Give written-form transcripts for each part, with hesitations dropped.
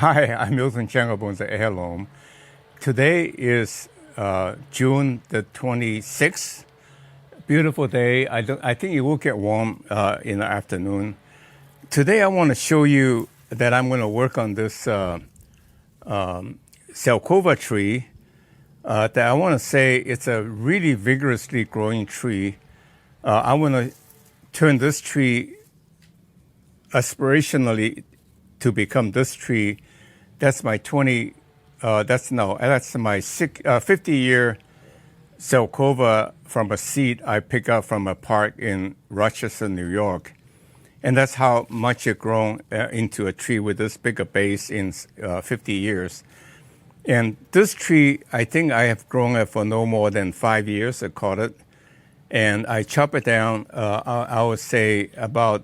Hi, I'm miltonchang of Bonsaiheirloom. Today is June the 26th. Beautiful day. I think it will get warm in the afternoon. Today I want to show you that I'm going to work on this Zelkova tree. That I want to say it's a really vigorously growing tree. I want to turn this tree aspirationally to become this tree. That's my 50-year Zelkova from a seed I picked up from a park in Rochester, New York. And that's how much it grown into a tree with this bigger base in 50 years. And this tree, I think I have grown it for no more than 5 years, I caught it. And I chop it down, I would say about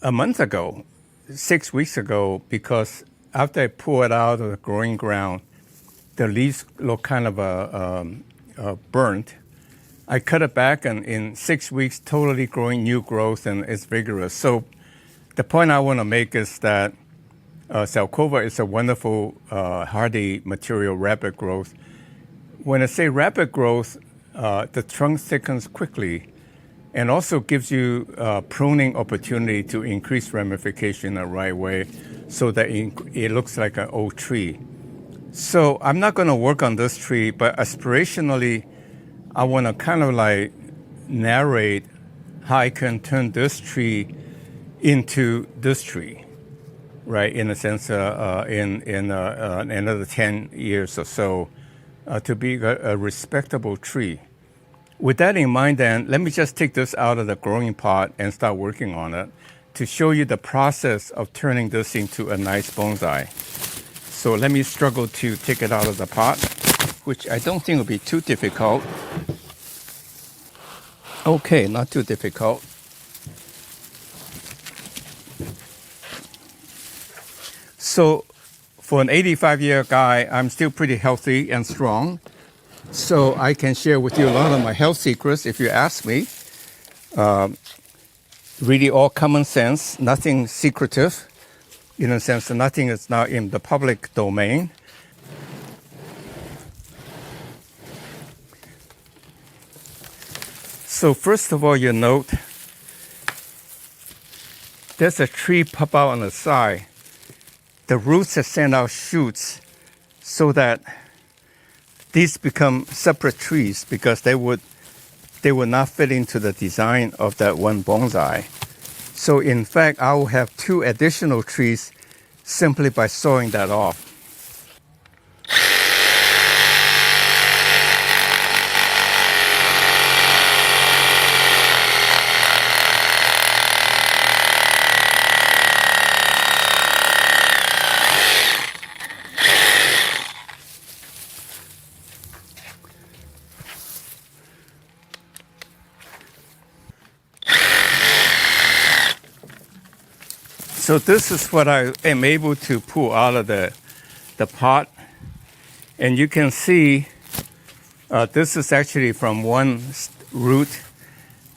a month ago, 6 weeks ago, because after I pull it out of the growing ground, the leaves look kind of burnt. I cut it back, and in 6 weeks, totally growing new growth, and it's vigorous. So the point I want to make is that Zelkova is a wonderful, hardy material, rapid growth. When I say rapid growth, the trunk thickens quickly and also gives you pruning opportunity to increase ramification the right way so that it looks like an old tree. So I'm not going to work on this tree, but aspirationally, I want to kind of like narrate how I can turn this tree into this tree, right? In a sense, in another 10 years or so, to be a respectable tree. With that in mind, then, let me just take this out of the growing pot and start working on it to show you the process of turning this into a nice bonsai. So let me struggle to take it out of the pot, which I don't think will be too difficult. Okay, not too difficult. So for an 85-year guy, I'm still pretty healthy and strong. So I can share with you a lot of my health secrets if you ask me. Really all common sense, nothing secretive, in a sense that nothing is now in the public domain. So first of all, you note there's a tree pop out on the side. The roots have sent out shoots so that these become separate trees because they would not fit into the design of that one bonsai. So in fact, I will have 2 additional trees simply by sawing that off. So this is what I am able to pull out of the pot. And you can see this is actually from one root.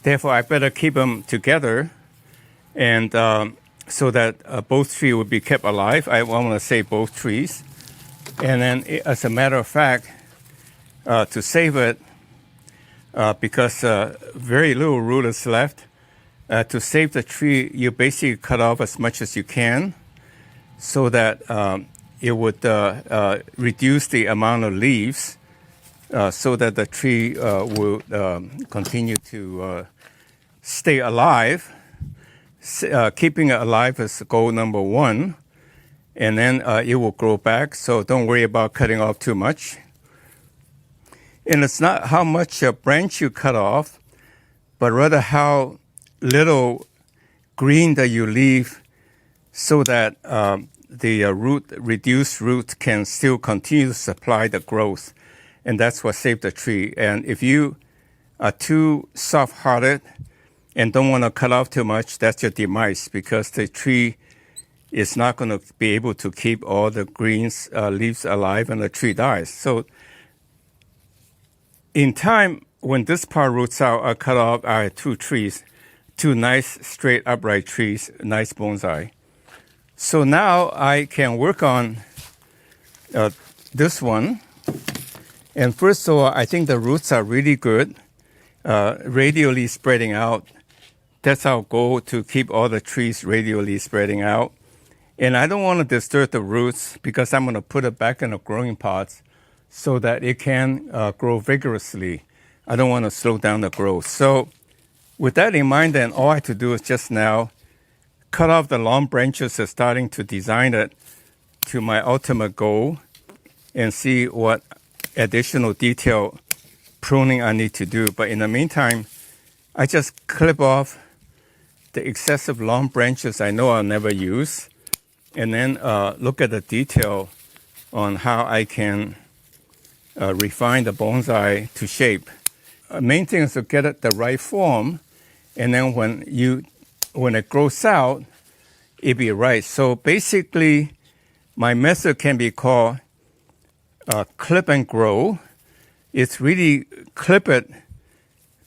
Therefore, I better keep them together and so that both trees will be kept alive. I want to say both trees. And then as a matter of fact, to save it, because very little root is left, to save the tree, you basically cut off as much as you can so that it would reduce the amount of leaves so that the tree will continue to stay alive. Keeping it alive is goal number 1. And then it will grow back, so don't worry about cutting off too much. And it's not how much branch you cut off, but rather how little green that you leave so that the reduced root can still continue to supply the growth. And that's what saved the tree. And if you are too soft-hearted and don't want to cut off too much, that's your demise because the tree is not going to be able to keep all the green leaves alive and the tree dies. So in time, when this part roots out, I cut off our 2 trees. 2 nice, straight, upright trees, nice bonsai. So now I can work on this one. And first of all, I think the roots are really good, radially spreading out. That's our goal, to keep all the trees radially spreading out. And I don't want to disturb the roots because I'm going to put it back in the growing pots so that it can grow vigorously. I don't want to slow down the growth. So with that in mind, then all I have to do is just now cut off the long branches and starting to design it to my ultimate goal and see what additional detail pruning I need to do. But in the meantime, I just clip off the excessive long branches I know I'll never use, and then look at the detail on how I can refine the bonsai to shape. Main thing is to get it the right form, and then when it grows out, it be right. So basically, my method can be called clip and grow. It's really clip it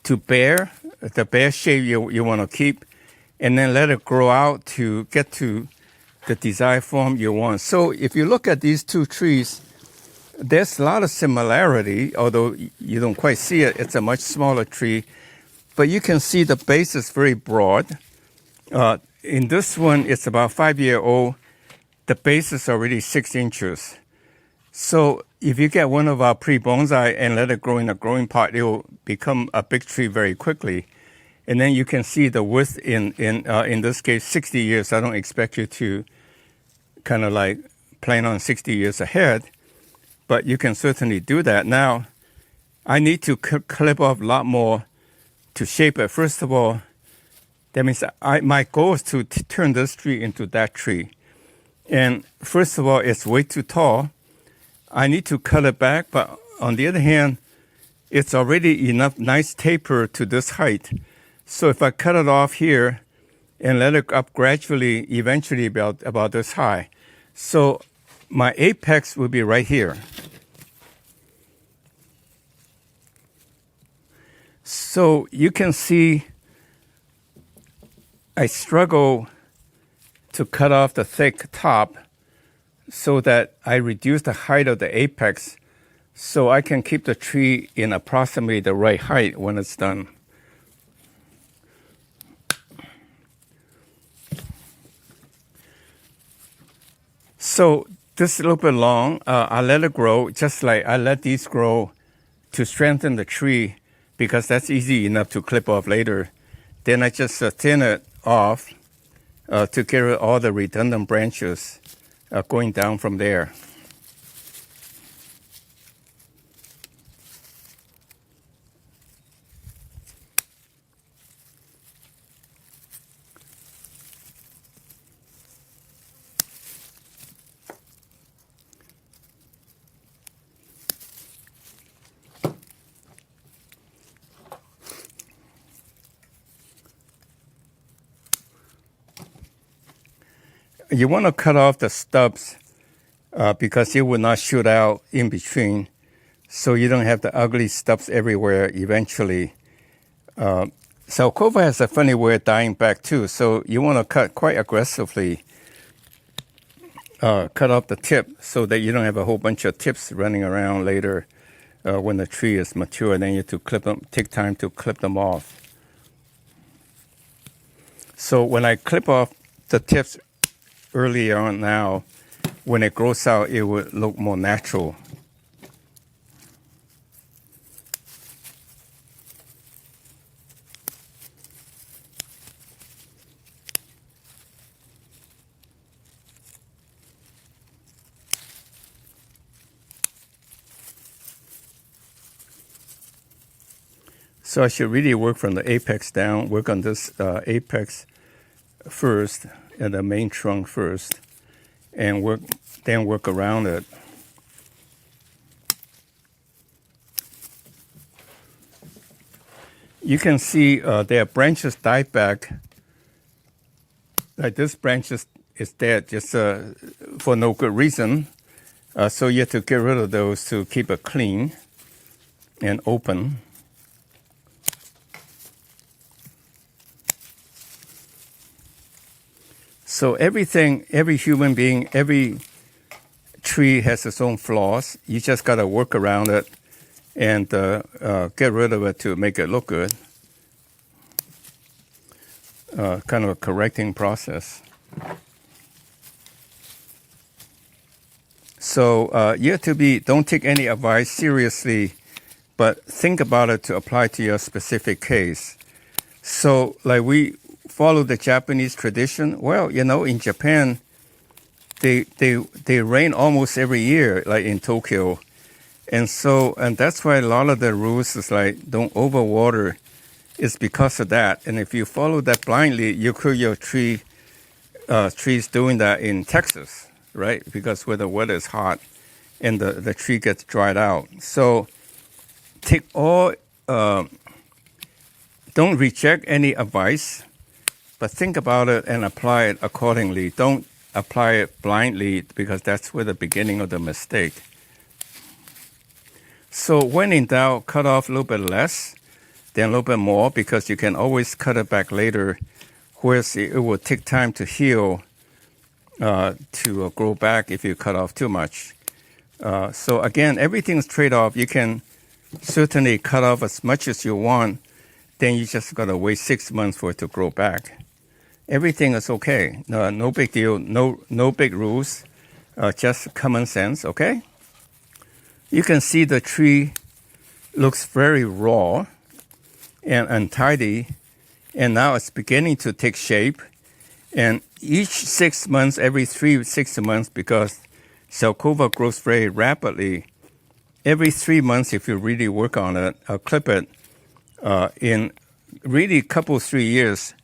to the bare shape you want to keep, and then let it grow out to get to the desired form you want. So if you look at these two trees, there's a lot of similarity, although you don't quite see it. It's a much smaller tree, but you can see the base is very broad. In this one, it's about 5-year-old. The base is already 6 inches. So if you get one of our pre-bonsai and let it grow in a growing pot, it will become a big tree very quickly. And then you can see the width in this case, 60 years. I don't expect you to kind of like plan on 60 years ahead, but you can certainly do that. Now, I need to clip off a lot more to shape it. First of all, that means my goal is to turn this tree into that tree. And first of all, it's way too tall. I need to cut it back, but on the other hand, it's already enough nice taper to this height. So if I cut it off here and let it up gradually, eventually about this high. So my apex will be right here. So you can see I struggle to cut off the thick top so that I reduce the height of the apex so I can keep the tree in approximately the right height when it's done. So this is a little bit long. I let it grow, just like I let these grow to strengthen the tree because that's easy enough to clip off later. Then I just thin it off to get rid of all the redundant branches going down from there. You want to cut off the stubs because it will not shoot out in between, so you don't have the ugly stubs everywhere eventually. Zelkova has a funny way of dying back too, so you want to cut quite aggressively. Cut off the tip so that you don't have a whole bunch of tips running around later when the tree is mature. Then you have to clip them, take time to clip them off. So when I clip off the tips early on now, when it grows out, it will look more natural. So I should really work from the apex down, work on this apex first, and the main trunk first, and then work around it. You can see their branches die back. Like this branch is dead just for no good reason. So you have to get rid of those to keep it clean and open. So everything, every human being, every tree has its own flaws. You just got to work around it and get rid of it to make it look good. Kind of a correcting process. So you have to don't take any advice seriously, but think about it to apply to your specific case. So like we follow the Japanese tradition. Well, in Japan, they rain almost every year, like in Tokyo. And that's why a lot of the rules is like don't overwater. It's because of that. And if you follow that blindly, you kill your trees doing that in Texas, right? Because where the weather is hot and the tree gets dried out. So don't reject any advice, but think about it and apply it accordingly. Don't apply it blindly because that's where the beginning of the mistake. So when in doubt, cut off a little bit less, then a little bit more, because you can always cut it back later, whereas it will take time to heal, to grow back if you cut off too much. So again, everything's trade-off. You can certainly cut off as much as you want, then you just got to wait 6 months for it to grow back. Everything is okay. No big deal. No big rules. Just common sense, okay? You can see the tree looks very raw and untidy, and now it's beginning to take shape. And each 6 months, every 6 months, because Zelkova grows very rapidly, every 3 months, if you really work on it, clip it, in really a couple, 3 years,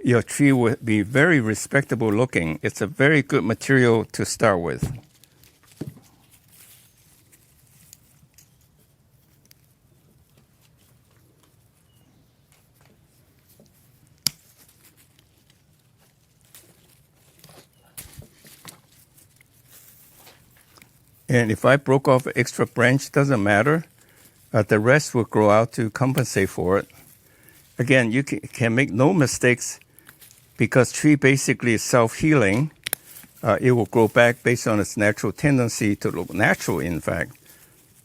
your tree will be very respectable looking. It's a very good material to start with. And if I broke off an extra branch, doesn't matter. The rest will grow out to compensate for it. Again, you can make no mistakes because tree basically is self-healing. It will grow back based on its natural tendency to look natural, in fact,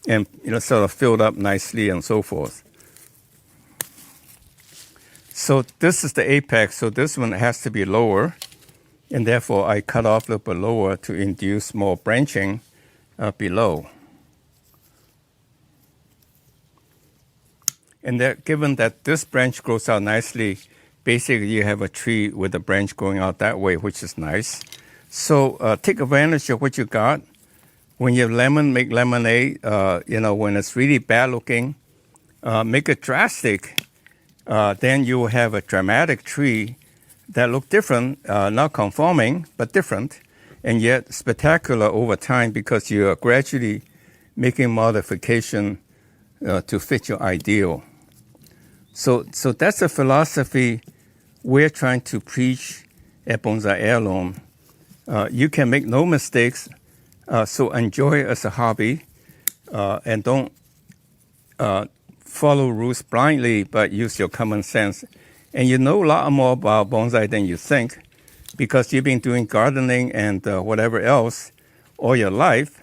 and sort of filled up nicely and so forth. So this is the apex. So this one has to be lower, and therefore I cut off a little bit lower to induce more branching below. And given that this branch grows out nicely, basically you have a tree with a branch going out that way, which is nice. So take advantage of what you got. When you have lemon, make lemonade. When it's really bad looking, make it drastic. Then you will have a dramatic tree that look different, not conforming, but different, and yet spectacular over time because you are gradually making modification to fit your ideal. So that's a philosophy we're trying to preach at Bonsai Heirloom. You can make no mistakes, so enjoy it as a hobby, and don't follow rules blindly, but use your common sense. And you know a lot more about bonsai than you think because you've been doing gardening and whatever else all your life.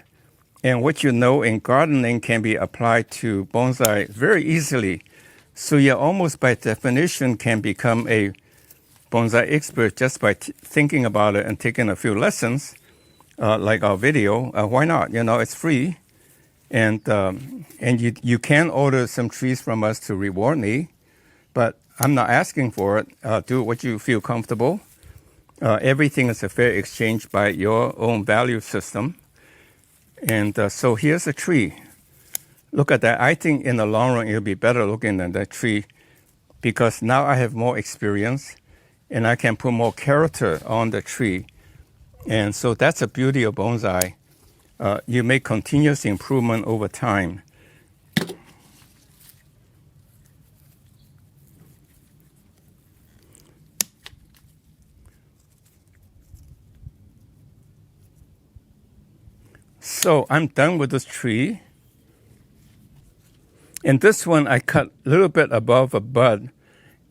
And what you know in gardening can be applied to bonsai very easily. So you almost by definition can become a bonsai expert just by thinking about it and taking a few lessons, like our video. Why not? It's free. And you can order some trees from us to reward me, but I'm not asking for it. Do what you feel comfortable. Everything is a fair exchange by your own value system. And so here's a tree. Look at that. I think in the long run, it'll be better looking than that tree because now I have more experience and I can put more character on the tree. And so that's the beauty of bonsai. You make continuous improvement over time. So I'm done with this tree. And this one I cut a little bit above a bud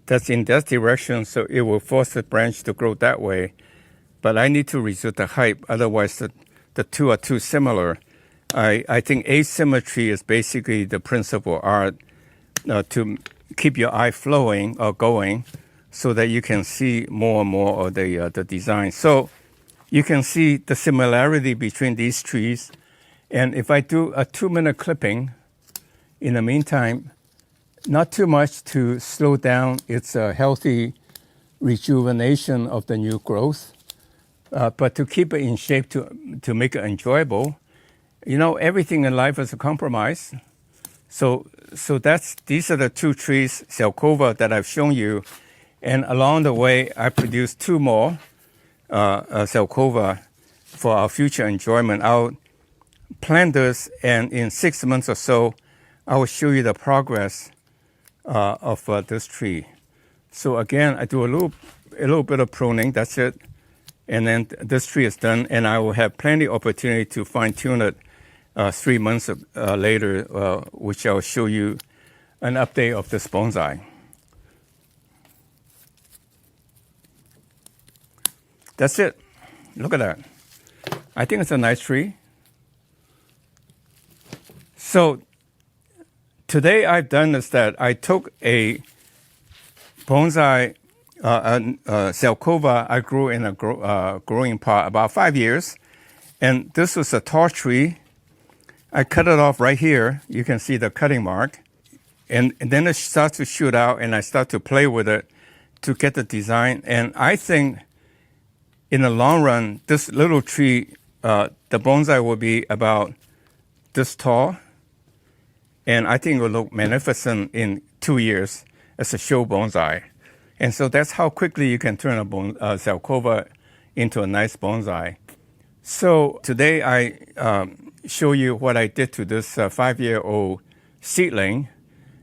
that's in that direction, so it will force the branch to grow that way. but I need to reduce the height. Otherwise, the two are too similar. I think asymmetry is basically the principal art to keep your eye flowing or going so that you can see more and more of the design. So you can see the similarity between these trees. And if I do a 2-minute clipping, in the meantime, not too much to slow down its healthy rejuvenation of the new growth, but to keep it in shape to make it enjoyable. Everything in life is a compromise. So these are the 2 trees, Zelkova, that I've shown you. And along the way, I produced 2 more Zelkova for our future enjoyment. I'll plant this, and in 6 months or so, I will show you the progress of this tree. So again, I do a little bit of pruning, that's it. And then this tree is done, and I will have plenty of opportunity to fine-tune it 3 months later, which I'll show you an update of this bonsai. That's it. Look at that. I think it's a nice tree. So today I've done is that I took a bonsai Zelkova I grew in a growing pot about 5 years. And this was a tall tree. I cut it off right here. You can see the cutting mark. And then it starts to shoot out, and I start to play with it to get the design. And I think in the long run, this little tree, the bonsai will be about this tall. And I think it will look magnificent in 2 years as a show bonsai. And so that's how quickly you can turn a Zelkova into a nice bonsai. So today I show you what I did to this 5-year-old seedling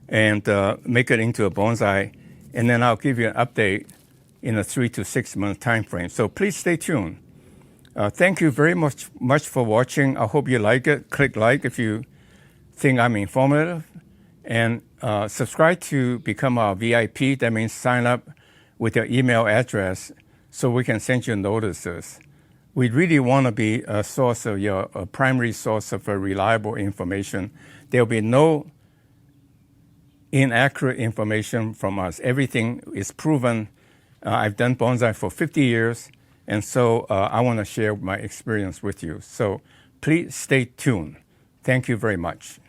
and make it into a bonsai. And then I'll give you an update in a 3 to 6 month time frame. So please stay tuned. Thank you very much for watching. I hope you like it. Click like if you think I'm informative. And subscribe to become our VIP. That means sign up with your email address so we can send you notices. We really want to be a source of a primary source of reliable information. There will be no inaccurate information from us. Everything is proven. I've done bonsai for 50 years, and so I want to share my experience with you. So please stay tuned. Thank you very much.